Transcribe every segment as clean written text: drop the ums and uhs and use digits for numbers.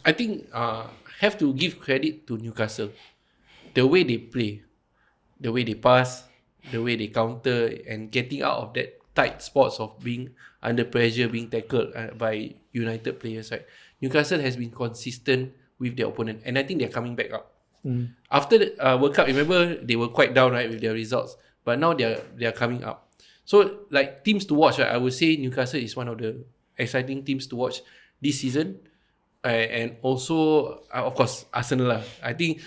I think have to give credit to Newcastle. The way they play, the way they pass, the way they counter, and getting out of that tight spots of being under pressure, being tackled by United players, right? Newcastle has been consistent with their opponent, and I think they're coming back up. After the World Cup, remember they were quite down, right, with their results, but now they're coming up. So like teams to watch, right, I would say Newcastle is one of the exciting teams to watch this season, and also of course Arsenal lah. I think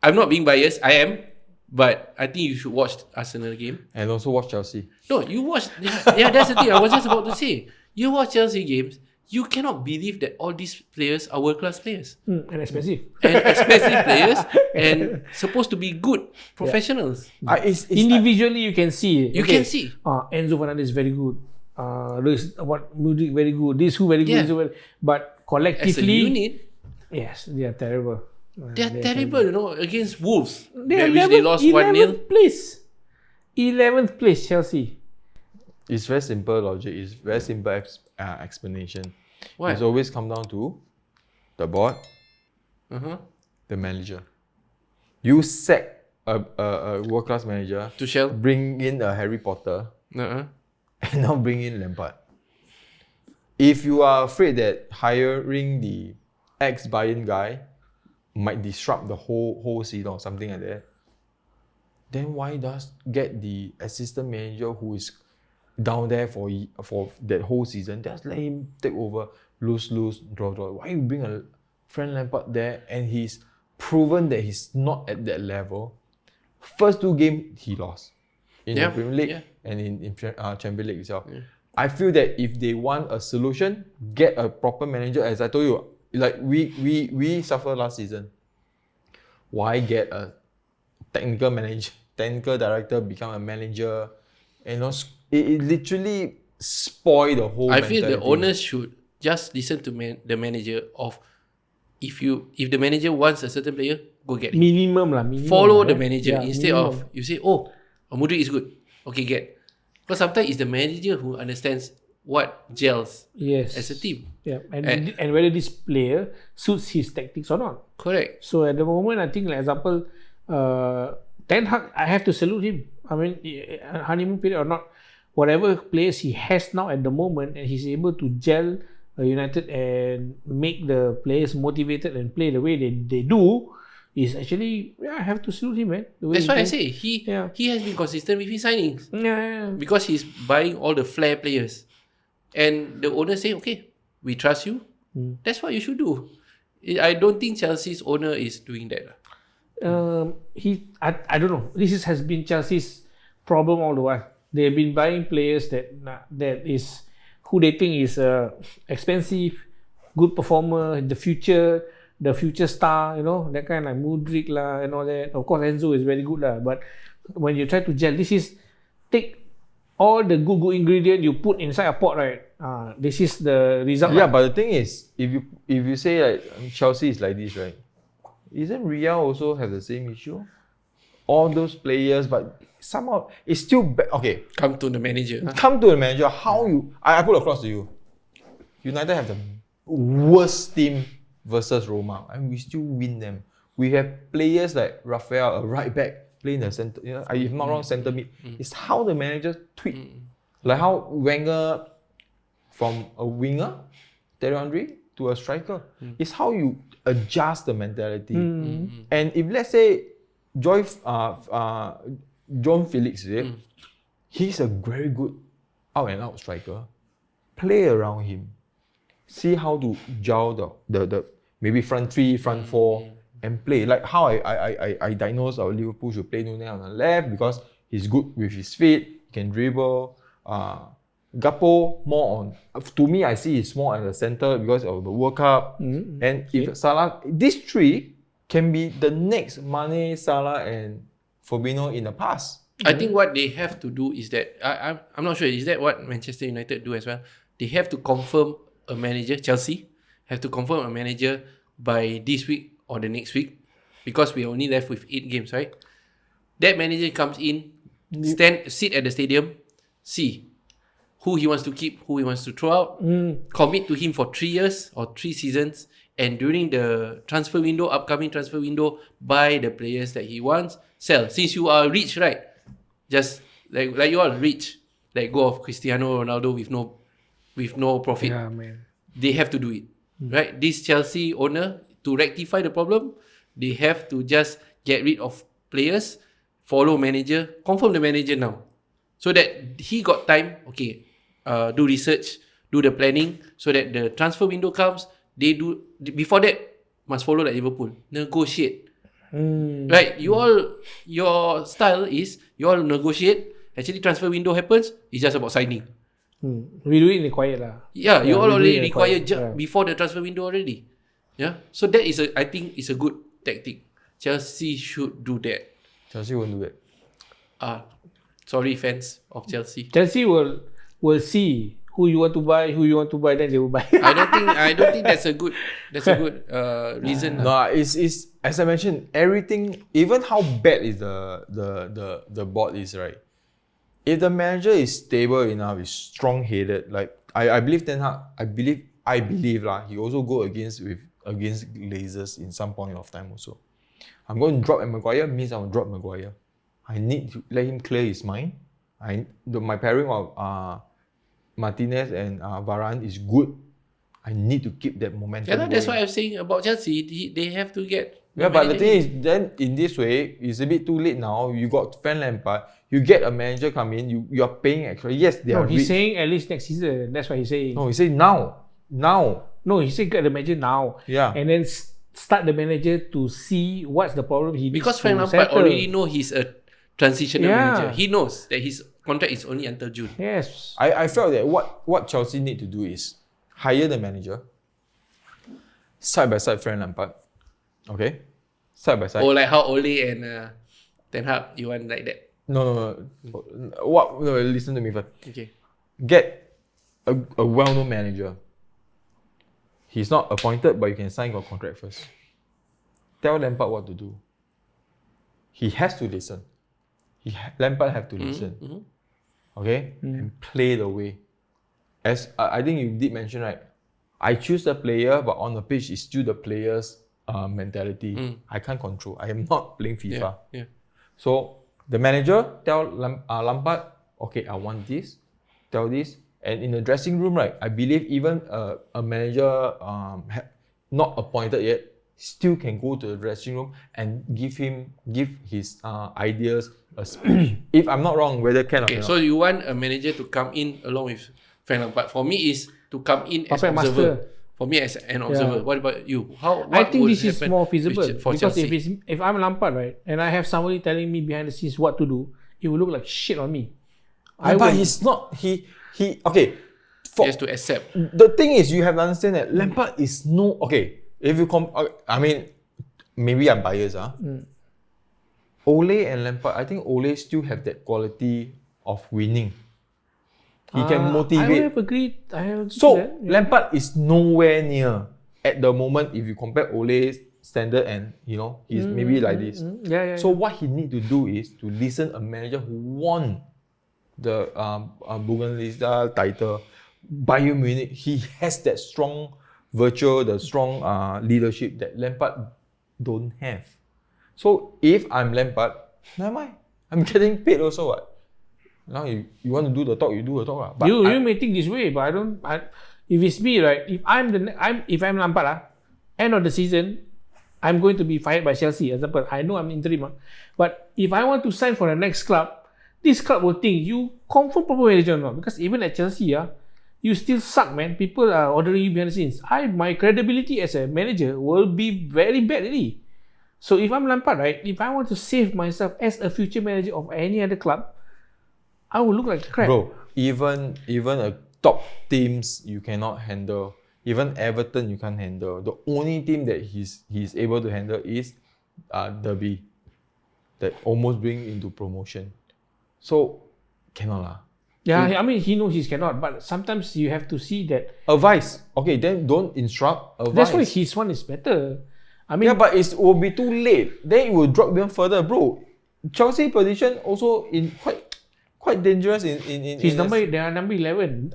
I'm not being biased, I am, but I think you should watch Arsenal game and also watch Chelsea. No, you watch. Yeah, that's the thing. I was just about to say. You watch Chelsea games. You cannot believe that all these players are world-class players. And expensive. And expensive players and supposed to be good professionals. It's individually, you can see. You can see. Enzo Fernandez is very good. Mudryk very good. This who very good. Yeah. But collectively, as a unit, yes, they are terrible. They are terrible, you know, against Wolves. They lost 1-0. 11th place, Chelsea. It's very simple logic. It's very simple explanation. What? It's always come down to the board, the manager. You sack a world-class manager, Tuchel, bring in a Harry Potter, and now bring in Lampard. If you are afraid that hiring the ex-Bayern guy might disrupt the whole season or something like that, then why does get the assistant manager who is down there for that whole season, just let him take over, lose, draw. Why you bring a Frank Lampard there and he's proven that he's not at that level? First 2 games he lost in the Premier League and in Champions League itself. Yeah. I feel that if they want a solution, get a proper manager. As I told you, like we suffered last season. Why get a technical director become a manager? You know, it literally spoil the whole. I feel the owners should just listen to the manager of if the manager wants a certain player, go get it. Minimum. Follow the manager instead of you say, Mudryk is good. Okay, get. Because sometimes it's the manager who understands what gels as a team. Yeah, and whether this player suits his tactics or not. Correct. So at the moment, I think, like example, Ten Hag, I have to salute him. I mean, honeymoon period or not, whatever players he has now at the moment, and he's able to gel United and make the players motivated and play the way they do, is actually, I have to salute him, man. That's why I say he has been consistent with his signings. Because he's buying all the flair players. And the owner say, okay, we trust you. That's what you should do. I don't think Chelsea's owner is doing that. I don't know. This has been Chelsea's problem all the while. They've been buying players that is who they think is expensive, good performer, the future star, you know, that kind, like Mudryk lah and all that. Of course, Enzo is very good lah. But when you try to gel, this is take all the good ingredient you put inside a pot, right? This is the result. Yeah, but the thing is, if you say like Chelsea is like this, right? Isn't Real also have the same issue? All those players, but somehow it's still okay. Come to the manager. How you? I put across to you. United have the worst team versus Roma, and we still win them. We have players like Rafael, a right back, playing the center. You know, if I'm not wrong, center mid. It's how the managers tweak, like how Wenger from a winger, Thierry Henry, to a striker. It's how you adjust the mentality. And if let's say John Felix, he's a very good out and out striker. Play around him. See how to gel the maybe front 3, front 4 and play. Like how I diagnosed our Liverpool should play Nune on the left because he's good with his feet, he can dribble. Gakpo more on, to me I see he's more at the center because of the World Cup. And if Salah, these 3 can be the next Mane, Salah and Fabinho in the past. I think what they have to do is that, I'm not sure, is that what Manchester United do as well? They have to confirm a manager, Chelsea have to confirm a manager by this week or the next week, because we are only left with 8 games, right? That manager comes in, sit at the stadium, see who he wants to keep, who he wants to throw out, commit to him for 3 years or 3 seasons, and during the upcoming transfer window, buy the players that he wants, sell. Since you are rich, right? Just like you all rich, let go of Cristiano Ronaldo with no profit. Yeah, man. They have to do it, right? This Chelsea owner, to rectify the problem, they have to just get rid of players, follow manager, confirm the manager now, so that he got time. Okay, do research, do the planning, so that the transfer window comes. They do before that must follow like Liverpool, negotiate. Right? Your style is you all negotiate. Actually, transfer window happens. It's just about signing. We do it in the quiet lah. Yeah, you all we do already it in the require quiet. before the transfer window already. Yeah, so that is I think it's a good tactic. Chelsea should do that. Chelsea won't do it. Sorry, fans of Chelsea. Chelsea will see who you want to buy, then they will buy. I don't think that's a good reason. No, it's as I mentioned, everything, even how bad is the board is, right? If the manager is stable enough, is strong-headed, like I believe Ten Hag, I believe lah, he also go against Glazers in some point of time also. I'm going to drop Maguire means I'll drop Maguire. I need to let him clear his mind. My pairing of Martinez and Varane is good. I need to keep that momentum. Yeah, that's what I'm saying about Chelsea. They have to get. Yeah, but the thing is, then in this way, it's a bit too late now. You got Frank Lampard. You get a manager come in. You are paying extra. Yes, they are. He's saying at least next season. That's what he's saying. No, he said now. No, he said get the manager now. Yeah. And then start the manager to see what's the problem he needs Because to Frank Lampard settle. already know he's a transitional Yeah. manager. He knows that his contract is only until June. Yes. I felt that what Chelsea need to do is hire the manager, side by side Frank Lampard. Okay? Side by side. Or like how Ole and Ten Hag, you want like that? No. Listen to me first. Okay. Get a well-known manager. He's not appointed, but you can sign your contract first. Tell Lampard what to do. He has to listen. Lampard have to listen. Okay? And play the way. As I think you did mention, right? I choose the player, but on the pitch, it's still the player's mentality. I can't control. I am not playing FIFA. Yeah. So the manager tell Lampard, okay, I want this, tell this. And in the dressing room, right, I believe even a manager not appointed yet still can go to the dressing room and give his ideas a speech. If I'm not wrong, whether can or Okay, cannot. so you want a manager to come in along with Frank Lampard. For me, is to come in as Puppet observer. master. For me, as an observer. What about you? I think this is more feasible for because Chelsea? if I'm Lampard, right, and I have somebody telling me behind the scenes what to do, it will look like shit on me. But he's not. He okay. He has to accept. The thing is, you have to understand that Lampard is no okay. If you I mean, maybe I'm biased, Ole and Lampard, I think Ole still have that quality of winning. He can motivate. I have agreed. So that. Lampard is nowhere near at the moment. If you compare Ole's standard and he's maybe like this. Yeah. So what he need to do is to listen a manager who won the Bundesliga title, Bayern Munich. He has that strong virtue, the strong leadership that Lampard don't have. So if I'm Lampard, never mind. I'm getting paid also. What? Now you want to do the talk, you do the talk. But you may think this way, but I don't. If it's me, right? If I'm Lampard, end of the season, I'm going to be fired by Chelsea. Example, I know I'm interim, but if I want to sign for the next club, this club will think you confirm proper manager or not. Because even at Chelsea, you still suck, man. People are ordering you behind the scenes. My credibility as a manager will be very bad already. So if I'm Lampard, right? If I want to save myself as a future manager of any other club, I will look like crap. Bro, even a top teams you cannot handle. Even Everton you can't handle. The only team that he's able to handle is Derby, that almost bring into promotion. So cannot lah. Yeah, I mean he knows he cannot, but sometimes you have to see that. Advice. Okay, then don't instruct. Advice. That's why his one is better. I mean, yeah, but it will be too late. Then it will drop even further, bro. Chelsea position also in quite dangerous in His number, they are number 11.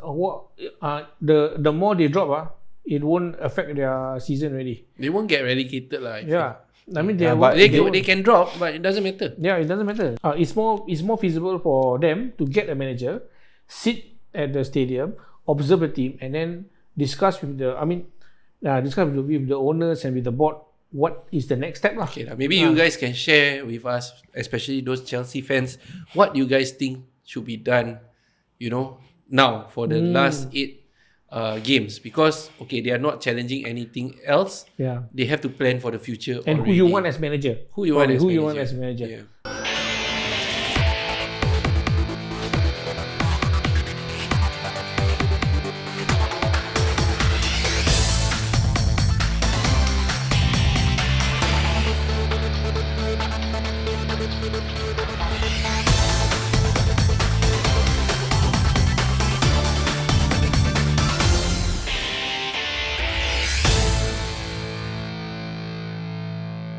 The more they drop, it won't affect their season already. They won't get relegated lah. Yeah. I mean, They can drop, but it doesn't matter. Yeah, it doesn't matter. It's more feasible for them to get a manager, sit at the stadium, observe the team, and then discuss with the owners and with the board what is the next step lah. Okay, maybe you guys can share with us, especially those Chelsea fans, what you guys think should be done, now for the last 8 games, because they are not challenging anything else. Yeah, they have to plan for the future. And already. who you want as manager. Who you want as manager. Yeah.